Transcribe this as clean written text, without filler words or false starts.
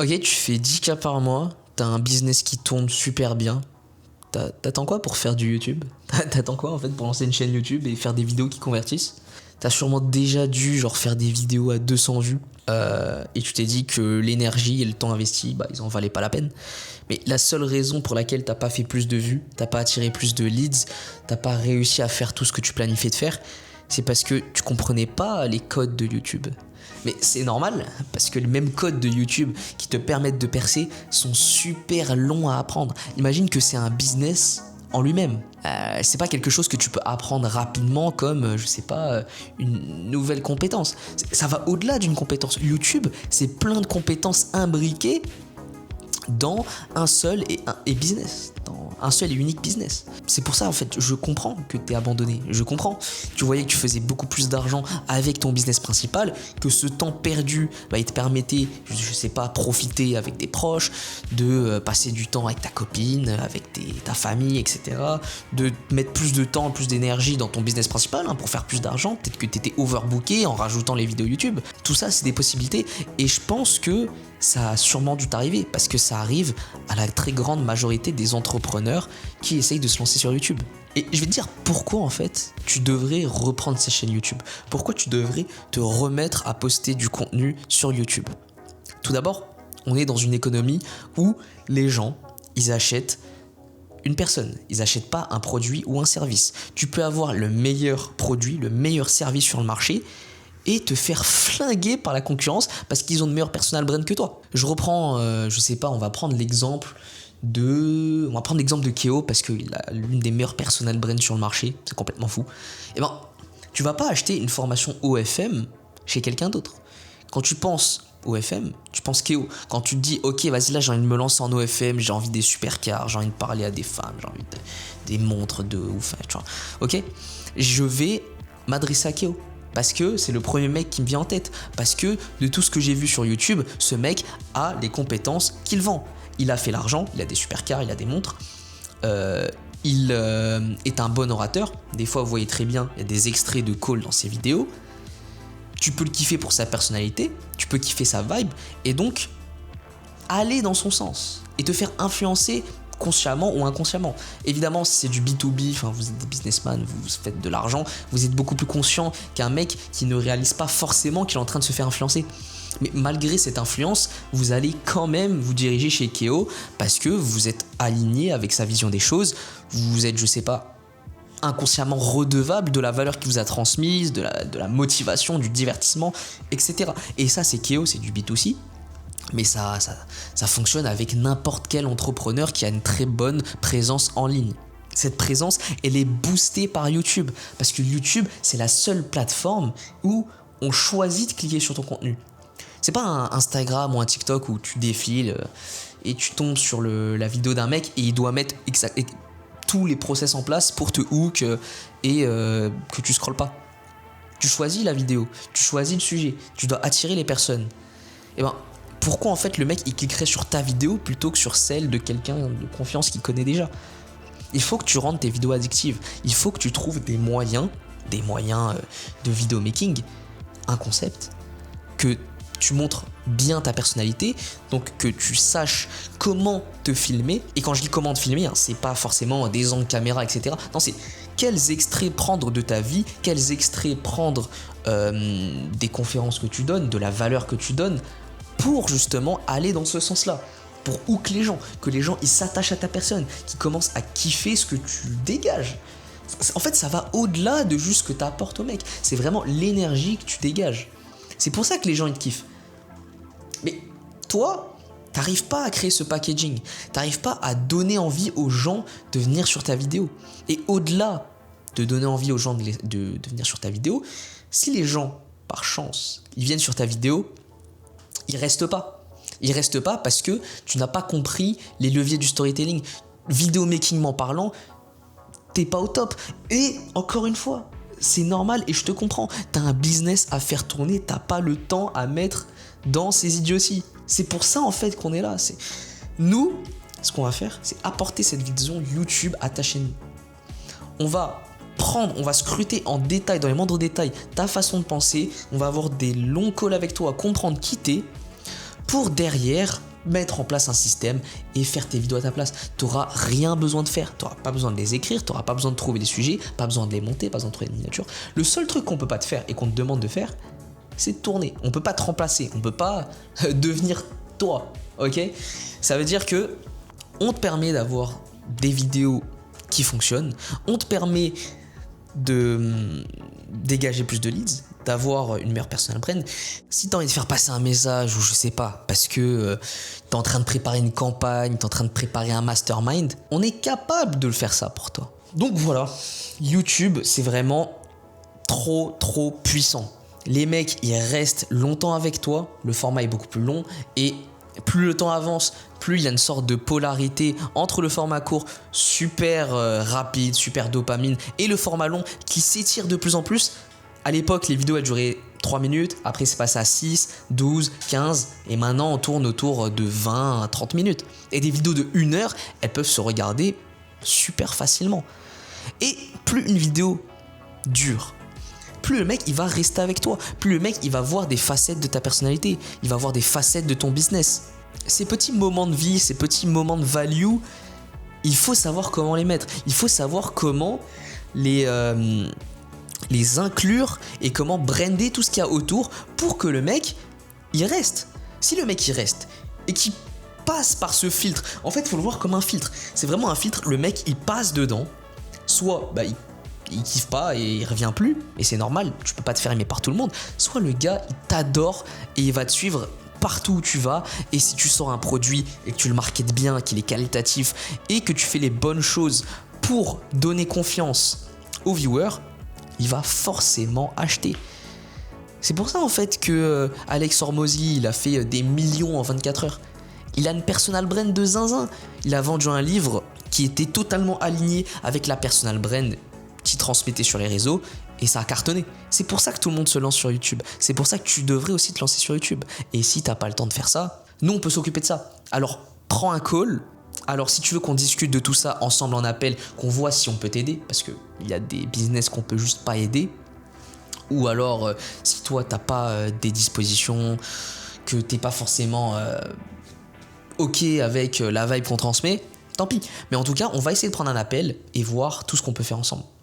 Ok, tu fais 10K par mois, t'as un business qui tourne super bien. T'attends quoi pour faire du YouTube? T'attends quoi en fait pour lancer une chaîne YouTube et faire des vidéos qui convertissent? T'as sûrement déjà dû genre faire des vidéos à 200 vues et tu t'es dit que l'énergie et le temps investi, bah ils en valaient pas la peine. Mais la seule raison pour laquelle t'as pas fait plus de vues, t'as pas attiré plus de leads, t'as pas réussi à faire tout ce que tu planifiais de faire, c'est parce que tu comprenais pas les codes de YouTube. Mais c'est normal, parce que les mêmes codes de YouTube qui te permettent de percer sont super longs à apprendre. Imagine que c'est un business en lui-même. C'est pas quelque chose que tu peux apprendre rapidement comme, je sais pas, une nouvelle compétence. Ça va au-delà d'une compétence. YouTube, c'est plein de compétences imbriquées dans un seul et business, dans un seul et unique business. C'est pour ça en fait, je comprends que t'es abandonné, je comprends. Tu voyais que tu faisais beaucoup plus d'argent avec ton business principal, que ce temps perdu, bah, il te permettait, je sais pas, profiter avec des proches, de passer du temps avec ta copine, avec ta famille, etc. De mettre plus de temps, plus d'énergie dans ton business principal pour faire plus d'argent. Peut-être que t'étais overbooké en rajoutant les vidéos YouTube. Tout ça, c'est des possibilités et je pense que ça a sûrement dû t'arriver parce que ça arrive à la très grande majorité des entrepreneurs qui essayent de se lancer sur YouTube. Et je vais te dire pourquoi en fait tu devrais reprendre ces chaînes YouTube. Pourquoi tu devrais te remettre à poster du contenu sur YouTube. Tout d'abord, on est dans une économie où les gens, ils achètent une personne. Ils n'achètent pas un produit ou un service. Tu peux avoir le meilleur produit, le meilleur service sur le marché et te faire flinguer par la concurrence parce qu'ils ont de meilleurs personal brand que toi. Je reprends, je sais pas, on va prendre l'exemple de Keo parce qu'il a l'une des meilleures personal brands sur le marché, c'est complètement fou. Et ben, tu vas pas acheter une formation OFM chez quelqu'un d'autre. Quand tu penses OFM, tu penses Keo. Quand tu te dis, ok, vas-y, là, j'ai envie de me lancer en OFM, j'ai envie des supercars, j'ai envie de parler à des femmes, j'ai envie des montres de ouf, tu vois. Ok, je vais m'adresser à Keo. Parce que c'est le premier mec qui me vient en tête. Parce que de tout ce que j'ai vu sur YouTube, ce mec a les compétences qu'il vend. Il a fait l'argent, il a des supercars, il a des montres. Il est un bon orateur. Des fois, vous voyez très bien, il y a des extraits de call dans ses vidéos. Tu peux le kiffer pour sa personnalité, tu peux kiffer sa vibe. Et donc, aller dans son sens et te faire influencer consciemment ou inconsciemment. Évidemment, si c'est du B2B, enfin, vous êtes des businessmen, vous faites de l'argent, vous êtes beaucoup plus conscient qu'un mec qui ne réalise pas forcément qu'il est en train de se faire influencer. Mais malgré cette influence, vous allez quand même vous diriger chez Keo parce que vous êtes aligné avec sa vision des choses, vous êtes, je sais pas, inconsciemment redevable de la valeur qu'il vous a transmise, de la motivation, du divertissement, etc. Et ça, c'est Keo, c'est du B2C. Mais ça fonctionne avec n'importe quel entrepreneur qui a une très bonne présence en ligne. Cette présence, elle est boostée par YouTube. Parce que YouTube, c'est la seule plateforme où on choisit de cliquer sur ton contenu. C'est pas un Instagram ou un TikTok où tu défiles et tu tombes sur la vidéo d'un mec et il doit mettre tous les process en place pour te hook et que tu scrolles pas. Tu choisis la vidéo, tu choisis le sujet, tu dois attirer les personnes. Et ben, pourquoi en fait le mec il cliquerait sur ta vidéo plutôt que sur celle de quelqu'un de confiance qu'il connaît déjà? Il faut que tu rendes tes vidéos addictives. Il faut que tu trouves des moyens de vidéo making, un concept, que tu montres bien ta personnalité, donc que tu saches comment te filmer. Et quand je dis comment te filmer, c'est pas forcément des angles caméra, etc. Non, c'est quels extraits prendre de ta vie, quels extraits prendre des conférences que tu donnes, de la valeur que tu donnes, pour justement aller dans ce sens-là, pour hook les gens, que les gens ils s'attachent à ta personne, qu'ils commencent à kiffer ce que tu dégages. En fait, ça va au-delà de juste ce que tu apportes au mec. C'est vraiment l'énergie que tu dégages. C'est pour ça que les gens ils te kiffent. Mais toi, t'arrives pas à créer ce packaging, t'arrives pas à donner envie aux gens de venir sur ta vidéo. Et au-delà de donner envie aux gens de venir sur ta vidéo, si les gens, par chance, ils viennent sur ta vidéo, ils restent pas. Ils restent pas parce que tu n'as pas compris les leviers du storytelling. Vidéo makingment parlant, t'es pas au top. Et encore une fois, c'est normal et je te comprends. T'as un business à faire tourner, t'as pas le temps à mettre dans ces idioties. C'est pour ça en fait qu'on est là. Nous, ce qu'on va faire, c'est apporter cette vision YouTube à ta chaîne. On va scruter en détail, dans les moindres détails, ta façon de penser. On va avoir des longs calls avec toi, comprendre qui t'es, pour derrière mettre en place un système et faire tes vidéos à ta place. Tu n'auras rien besoin de faire. Tu n'auras pas besoin de les écrire, tu n'auras pas besoin de trouver des sujets, pas besoin de les monter, pas besoin de trouver des miniatures. Le seul truc qu'on peut pas te faire et qu'on te demande de faire, c'est de tourner. On peut pas te remplacer, on peut pas devenir toi, ok? Ça veut dire que on te permet d'avoir des vidéos qui fonctionnent, on te permet de dégager plus de leads, d'avoir une meilleure personal brand. Si tu as envie de faire passer un message ou je sais pas, parce que tu es en train de préparer une campagne, tu es en train de préparer un mastermind, on est capable de le faire ça pour toi. Donc voilà, YouTube, c'est vraiment trop puissant. Les mecs, ils restent longtemps avec toi, le format est beaucoup plus long et plus le temps avance, plus il y a une sorte de polarité entre le format court, super rapide, super dopamine, et le format long qui s'étire de plus en plus. À l'époque, les vidéos elles duraient 3 minutes, après c'est passé à 6, 12, 15, et maintenant on tourne autour de 20 à 30 minutes. Et des vidéos de 1 heure, elles peuvent se regarder super facilement. Et plus une vidéo dure, plus le mec il va rester avec toi, plus le mec il va voir des facettes de ta personnalité, il va voir des facettes de ton business. Ces petits moments de vie, ces petits moments de value, il faut savoir comment les mettre, il faut savoir comment les inclure et comment brander tout ce qu'il y a autour pour que le mec il reste. Si le mec il reste et qu'il passe par ce filtre, en fait il faut le voir comme un filtre, c'est vraiment un filtre, le mec il passe dedans, soit il kiffe pas et il revient plus, et c'est normal, tu peux pas te faire aimer par tout le monde, soit le gars il t'adore et il va te suivre partout où tu vas, et si tu sors un produit et que tu le marketes bien, qu'il est qualitatif et que tu fais les bonnes choses pour donner confiance aux viewers, il va forcément acheter. C'est pour ça en fait que Alex Hormozy il a fait des millions en 24 heures. Il a une personal brand de zinzin. Il a vendu un livre qui était totalement aligné avec la personal brand qu'il transmettait sur les réseaux et ça a cartonné. C'est pour ça que tout le monde se lance sur YouTube. C'est pour ça que tu devrais aussi te lancer sur YouTube. Et si t'as pas le temps de faire ça, nous on peut s'occuper de ça. Alors prends un call. Alors si tu veux qu'on discute de tout ça ensemble en appel, qu'on voit si on peut t'aider, parce qu'il y a des business qu'on peut juste pas aider, ou alors si toi t'as pas des dispositions, que t'es pas forcément ok avec la vibe qu'on transmet, tant pis. Mais en tout cas, on va essayer de prendre un appel et voir tout ce qu'on peut faire ensemble.